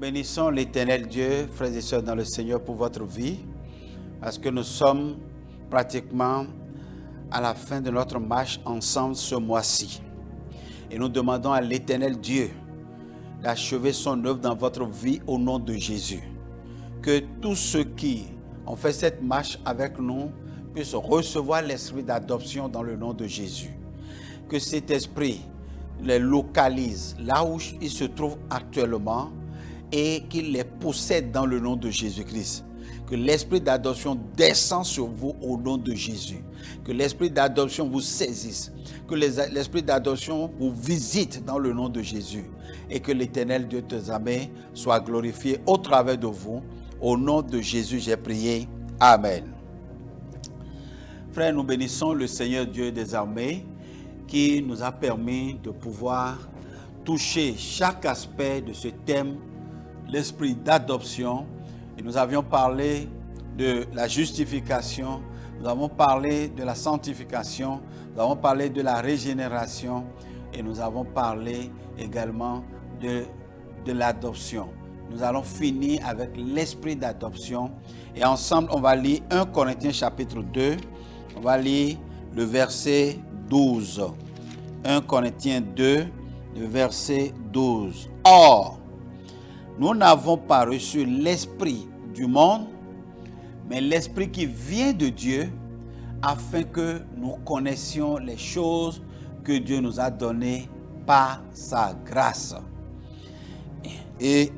bénissons l'Éternel Dieu, frères et sœurs dans le Seigneur, pour votre vie, parce que nous sommes pratiquement à la fin de notre marche ensemble ce mois-ci. Et nous demandons à l'Éternel Dieu d'achever son œuvre dans votre vie au nom de Jésus. Que tous ceux qui ont fait cette marche avec nous puissent recevoir l'esprit d'adoption dans le nom de Jésus. Que cet esprit les localise là où ils se trouvent actuellement et qu'il les possède dans le nom de Jésus-Christ. Que l'esprit d'adoption descend sur vous au nom de Jésus. Que l'esprit d'adoption vous saisisse. Que l'esprit d'adoption vous visite dans le nom de Jésus. Et que l'Éternel Dieu tes armées soit glorifié au travers de vous. Au nom de Jésus, j'ai prié. Amen. Frères, nous bénissons le Seigneur Dieu des armées qui nous a permis de pouvoir toucher chaque aspect de ce thème, l'esprit d'adoption. Et nous avions parlé de la justification, nous avons parlé de la sanctification, nous avons parlé de la régénération et nous avons parlé également de l'adoption. Nous allons finir avec l'esprit d'adoption et ensemble on va lire 1 Corinthiens chapitre 2, on va lire le verset 12. 1 Corinthiens 2, le verset 12. Or, nous n'avons pas reçu l'esprit du monde, mais l'esprit qui vient de Dieu, afin que nous connaissions les choses que Dieu nous a données par sa grâce. Et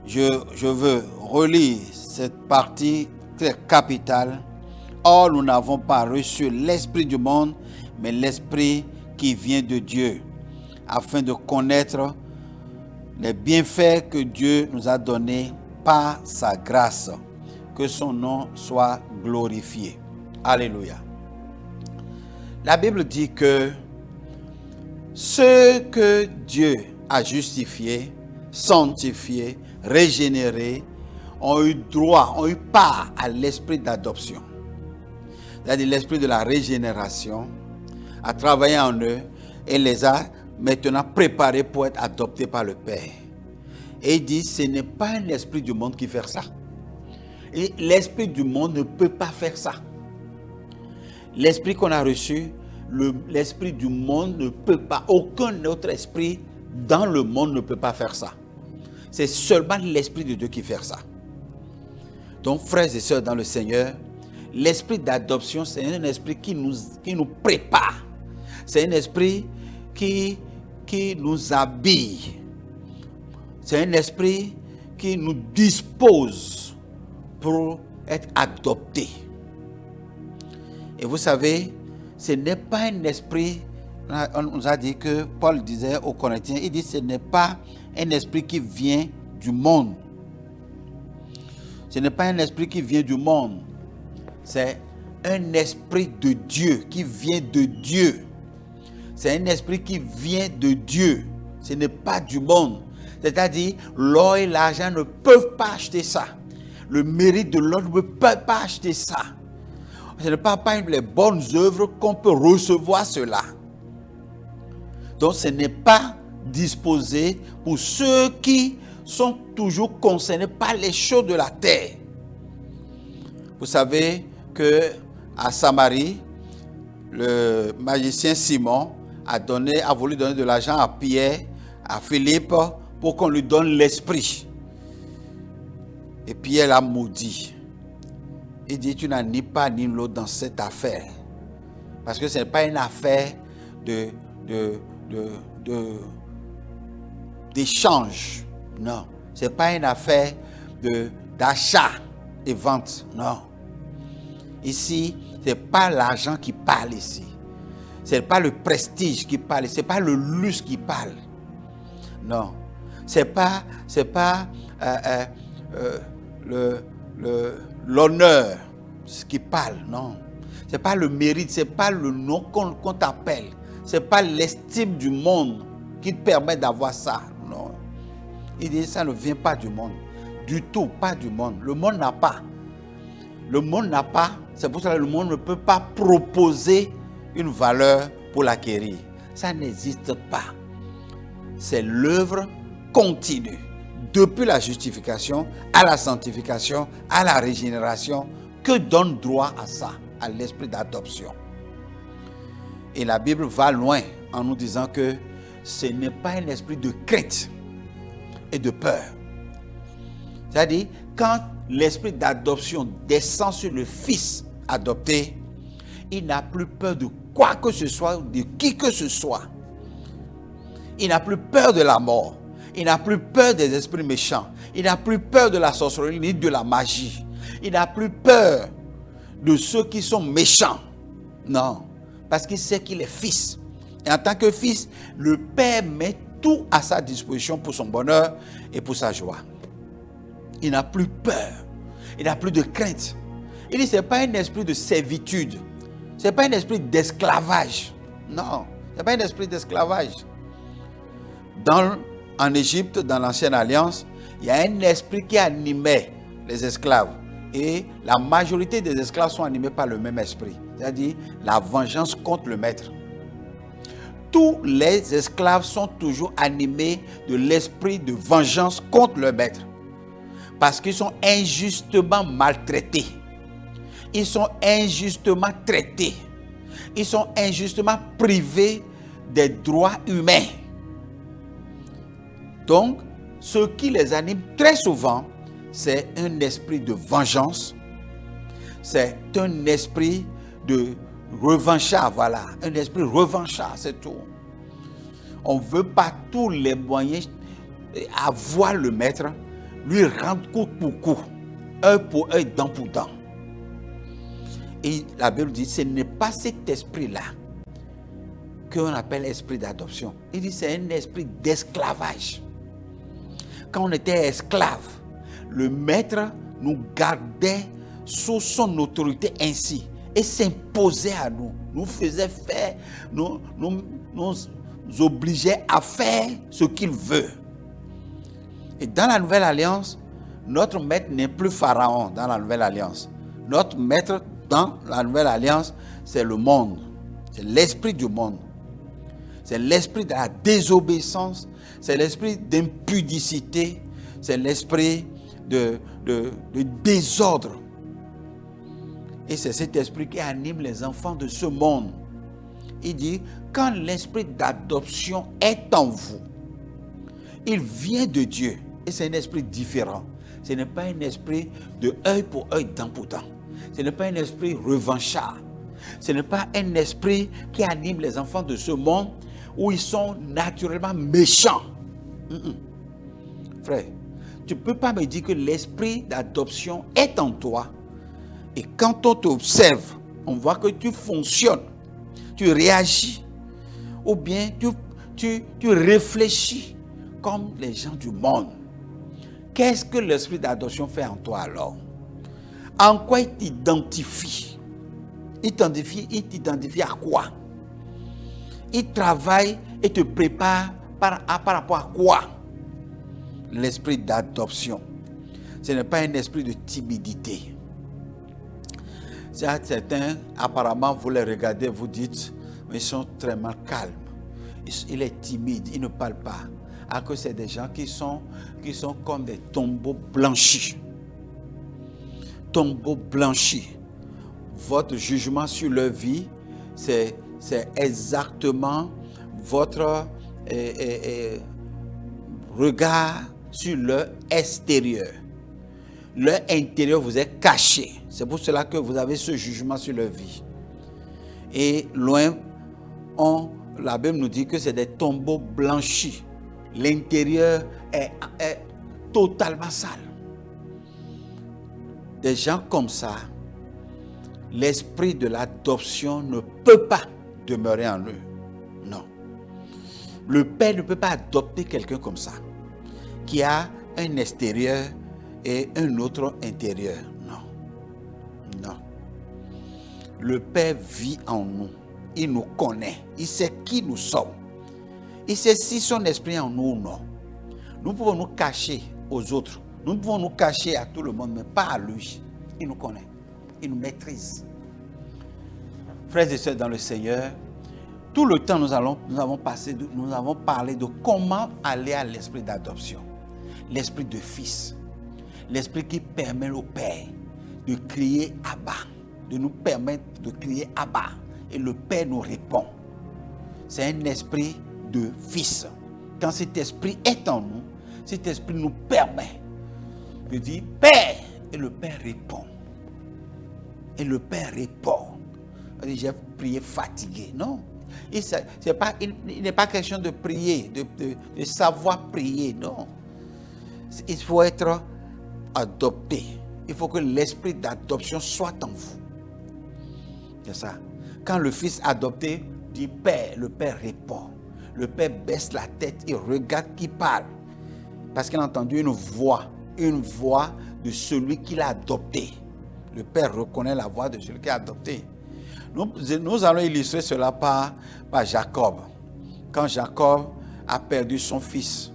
je veux relire cette partie très capitale. Or, nous n'avons pas reçu l'esprit du monde, mais l'esprit qui vient de Dieu, afin de connaître les bienfaits que Dieu nous a donnés par sa grâce. Que son nom soit glorifié. Alléluia. La Bible dit que ceux que Dieu a justifiés, sanctifiés, régénérés, ont eu droit, ont eu part à l'esprit d'adoption. C'est-à-dire l'esprit de la régénération a travaillé en eux et les a maintenant préparés pour être adoptés par le Père. Et il dit, ce n'est pas un esprit du monde qui fait ça. Et l'esprit du monde ne peut pas faire ça. L'esprit qu'on a reçu, l'esprit du monde ne peut pas, aucun autre esprit dans le monde ne peut pas faire ça. C'est seulement l'esprit de Dieu qui fait ça. Donc, frères et sœurs dans le Seigneur, l'esprit d'adoption, c'est un esprit qui nous prépare. C'est un esprit qui nous habille. C'est un esprit qui nous dispose pour être adoptés. Et vous savez, ce n'est pas un esprit, on nous a dit que Paul disait aux Corinthiens, il dit ce n'est pas un esprit qui vient du monde. Ce n'est pas un esprit qui vient du monde. C'est un esprit de Dieu, qui vient de Dieu. C'est un esprit qui vient de Dieu. Ce n'est pas du monde. C'est-à-dire, l'or et l'argent ne peuvent pas acheter ça. Le mérite de l'or ne peut pas acheter ça. Ce n'est pas par les bonnes œuvres qu'on peut recevoir cela. Donc, ce n'est pas disposé pour ceux qui sont toujours concernés par les choses de la terre. Vous savez que à Samarie, le magicien Simon a voulu donner de l'argent à Pierre, à Philippe, pour qu'on lui donne l'esprit. Et Pierre l'a maudit. Il dit, tu n'as ni pas ni l'autre dans cette affaire. Parce que ce n'est pas une affaire d'échange. Non. Ce n'est pas une affaire d'achat et vente. Non. Ici, ce n'est pas l'argent qui parle ici. Ce n'est pas le prestige qui parle. Ce n'est pas le luxe qui parle. Non. Ce n'est pas l'honneur qui parle. Non. Ce n'est pas le mérite. Ce n'est pas le nom qu'on t'appelle. Ce n'est pas l'estime du monde qui te permet d'avoir ça. Non. Il dit ça ne vient pas du monde. Du tout, pas du monde. Le monde n'a pas. Le monde n'a pas. C'est pour ça que le monde ne peut pas proposer une valeur pour l'acquérir. Ça n'existe pas. C'est l'œuvre continue depuis la justification à la sanctification, à la régénération, que donne droit à ça, à l'esprit d'adoption. Et la Bible va loin en nous disant que ce n'est pas un esprit de crainte et de peur. C'est-à-dire, quand l'esprit d'adoption descend sur le Fils adopté, il n'a plus peur de quoi que ce soit, de qui que ce soit. Il n'a plus peur de la mort. Il n'a plus peur des esprits méchants. Il n'a plus peur de la sorcellerie ni de la magie. Il n'a plus peur de ceux qui sont méchants. Non, parce qu'il sait qu'il est fils. Et en tant que fils, le Père met tout à sa disposition pour son bonheur et pour sa joie. Il n'a plus peur. Il n'a plus de crainte. Il dit, ce n'est pas un esprit de servitude. Ce n'est pas un esprit d'esclavage. Non, ce n'est pas un esprit d'esclavage. En Égypte, dans l'Ancienne Alliance, il y a un esprit qui animait les esclaves. Et la majorité des esclaves sont animés par le même esprit. C'est-à-dire la vengeance contre le maître. Tous les esclaves sont toujours animés de l'esprit de vengeance contre le maître. Parce qu'ils sont injustement maltraités. Ils sont injustement traités. Ils sont injustement privés des droits humains. Donc, ce qui les anime très souvent, c'est un esprit de vengeance. C'est un esprit de revanchard, voilà. Un esprit revanchard, c'est tout. On veut par tous les moyens avoir le maître, lui rendre coup pour coup, œil pour œil, dent pour dent. Et la Bible dit, ce n'est pas cet esprit-là qu'on appelle esprit d'adoption. Il dit, c'est un esprit d'esclavage. Quand on était esclave, le maître nous gardait sous son autorité ainsi et s'imposait à nous, nous faisait faire, nous obligeait à faire ce qu'il veut. Et dans la Nouvelle Alliance, notre maître n'est plus Pharaon dans la Nouvelle Alliance. Notre maître dans la Nouvelle Alliance, c'est le monde. C'est l'esprit du monde. C'est l'esprit de la désobéissance. C'est l'esprit d'impudicité. C'est l'esprit de désordre. Et c'est cet esprit qui anime les enfants de ce monde. Il dit, quand l'esprit d'adoption est en vous, il vient de Dieu. Et c'est un esprit différent. Ce n'est pas un esprit de œil pour œil, dent pour dent. Ce n'est pas un esprit revanchard. Ce n'est pas un esprit qui anime les enfants de ce monde où ils sont naturellement méchants. Frère, tu ne peux pas me dire que l'esprit d'adoption est en toi. Et quand on t'observe, on voit que tu fonctionnes, tu réagis, ou bien tu réfléchis comme les gens du monde. Qu'est-ce que l'esprit d'adoption fait en toi alors? En quoi il t'identifie? Il t'identifie à quoi? Il travaille et te prépare par rapport à quoi? L'esprit d'adoption. Ce n'est pas un esprit de timidité. Certains, apparemment, vous les regardez, vous dites, mais ils sont très mal calmes. Il est timide, il ne parle pas. Alors que c'est des gens qui sont comme des tombeaux blanchis. Tombeaux blanchis. Votre jugement sur leur vie, c'est exactement votre regard sur leur extérieur. Leur intérieur vous est caché. C'est pour cela que vous avez ce jugement sur leur vie. Et loin, la Bible nous dit que c'est des tombeaux blanchis. L'intérieur est totalement sale. Des gens comme ça, l'esprit de l'adoption ne peut pas demeurer en eux. Non. Le Père ne peut pas adopter quelqu'un comme ça, qui a un extérieur et un autre intérieur. Non. Non. Le Père vit en nous. Il nous connaît. Il sait qui nous sommes. Il sait si son esprit est en nous ou non. Nous pouvons nous cacher aux autres. Nous pouvons nous cacher à tout le monde, mais pas à lui. Il nous connaît. Il nous maîtrise. Frères et sœurs dans le Seigneur, tout le temps nous avons parlé de comment aller à l'esprit d'adoption. l'esprit de fils. L'esprit qui permet au Père de crier Abba, de nous permettre de crier Abba. Et le Père nous répond. C'est un esprit de fils. Quand cet esprit est en nous, cet esprit nous permet de dire Père, et le Père répond. Et le Père répond. J'ai prié fatigué. Non. Il n'est pas question de prier, de savoir prier. Non. Il faut être adopté. Il faut que l'esprit d'adoption soit en vous. C'est ça. Quand le fils adopté dit Père, le Père répond. Le Père baisse la tête et regarde qui parle. Parce qu'il a entendu une voix de celui qu'il a adopté. Le Père reconnaît la voix de celui qui a adopté. Nous allons illustrer cela par Jacob. Quand Jacob a perdu son fils.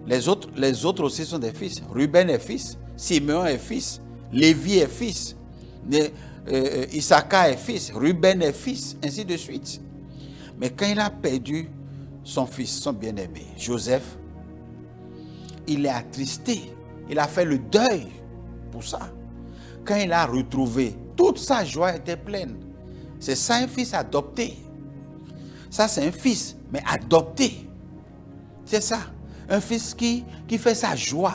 Les autres aussi sont des fils. Ruben est fils. Simeon est fils. Lévi est fils. Issachar est fils. Ruben est fils. Ainsi de suite. Mais quand il a perdu son fils, son bien-aimé, Joseph, il est attristé. Il a fait le deuil pour ça. Quand il a retrouvé, toute sa joie était pleine. C'est ça un fils adopté. Ça c'est un fils, mais adopté. C'est ça. Un fils qui fait sa joie.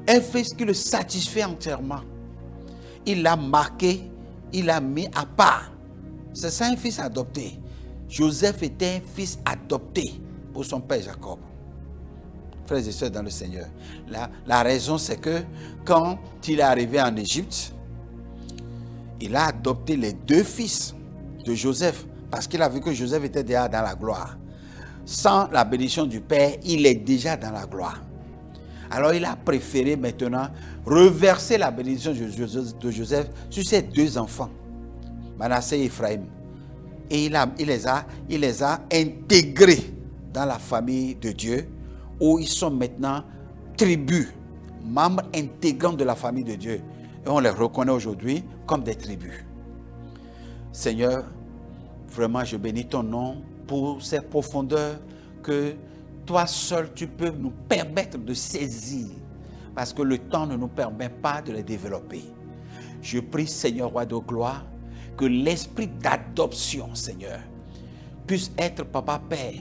Un fils qui le satisfait entièrement. Il l'a marqué, il l'a mis à part. C'est ça un fils adopté. Joseph était un fils adopté pour son père Jacob. Frères et sœurs dans le Seigneur. La raison c'est que quand il est arrivé en Égypte, il a adopté les deux fils de Joseph parce qu'il a vu que Joseph était déjà dans la gloire. Sans la bénédiction du Père, il est déjà dans la gloire. Alors il a préféré maintenant reverser la bénédiction de Joseph sur ses deux enfants, Manassé et Ephraïm. Et il les a intégrés dans la famille de Dieu, où ils sont maintenant tribus, membres intégrants de la famille de Dieu. Et on les reconnaît aujourd'hui comme des tribus. Seigneur, vraiment je bénis ton nom pour ces profondeurs que toi seul tu peux nous permettre de saisir. Parce que le temps ne nous permet pas de les développer. Je prie, Seigneur, roi de gloire, que l'esprit d'adoption, Seigneur, puisse être, Papa Père,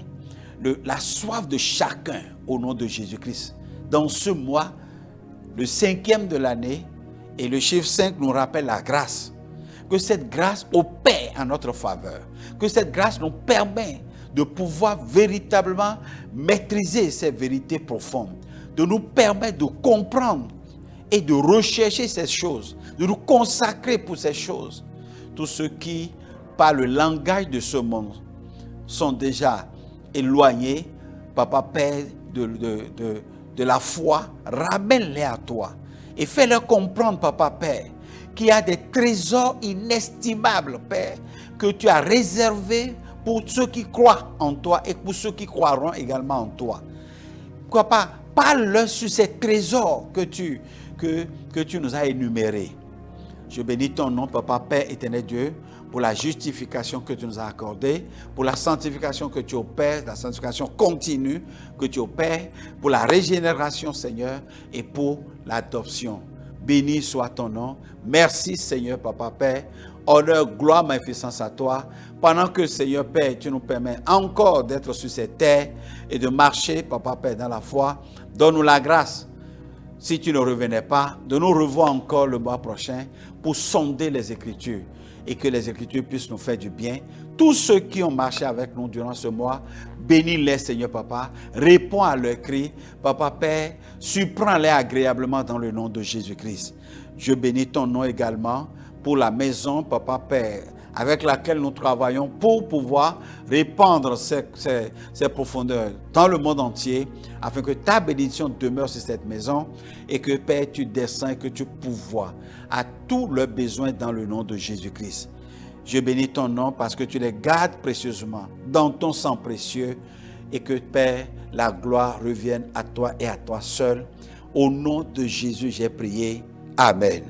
la soif de chacun au nom de Jésus-Christ. Dans ce mois, le 5e de l'année, et le chiffre 5 nous rappelle la grâce. Que cette grâce opère en notre faveur. Que cette grâce nous permet de pouvoir véritablement maîtriser ces vérités profondes. De nous permettre de comprendre et de rechercher ces choses. De nous consacrer pour ces choses. Tous ceux qui, par le langage de ce monde, sont déjà éloignés, Papa Père, de la foi, ramène-les à toi. Et fais-leur comprendre, Papa Père, qu'il y a des trésors inestimables, Père, que tu as réservés pour ceux qui croient en toi et pour ceux qui croiront également en toi. Papa, parle-leur sur ces trésors que tu nous as énumérés. Je bénis ton nom, Papa, Père, éternel Dieu, pour la justification que tu nous as accordée, pour la sanctification que tu opères, la sanctification continue que tu opères, pour la régénération, Seigneur, et pour l'adoption. Béni soit ton nom. Merci, Seigneur, Papa, Père. Honneur, gloire, magnificence à toi. Pendant que, Seigneur, Père, tu nous permets encore d'être sur cette terre et de marcher, Papa, Père, dans la foi, donne-nous la grâce, si tu ne revenais pas, de nous revoir encore le mois prochain pour sonder les Écritures et que les Écritures puissent nous faire du bien. Tous ceux qui ont marché avec nous durant ce mois, bénis-les, Seigneur Papa, réponds à leurs cris. Papa Père, surprends-les agréablement dans le nom de Jésus-Christ. Je bénis ton nom également pour la maison, Papa Père, avec laquelle nous travaillons pour pouvoir répandre ces profondeurs dans le monde entier, afin que ta bénédiction demeure sur cette maison et que, Père, tu descends et que tu pourvoies à tous leurs besoins dans le nom de Jésus-Christ. Je bénis ton nom parce que tu les gardes précieusement dans ton sang précieux et que, Père, la gloire revienne à toi et à toi seul. Au nom de Jésus, j'ai prié. Amen.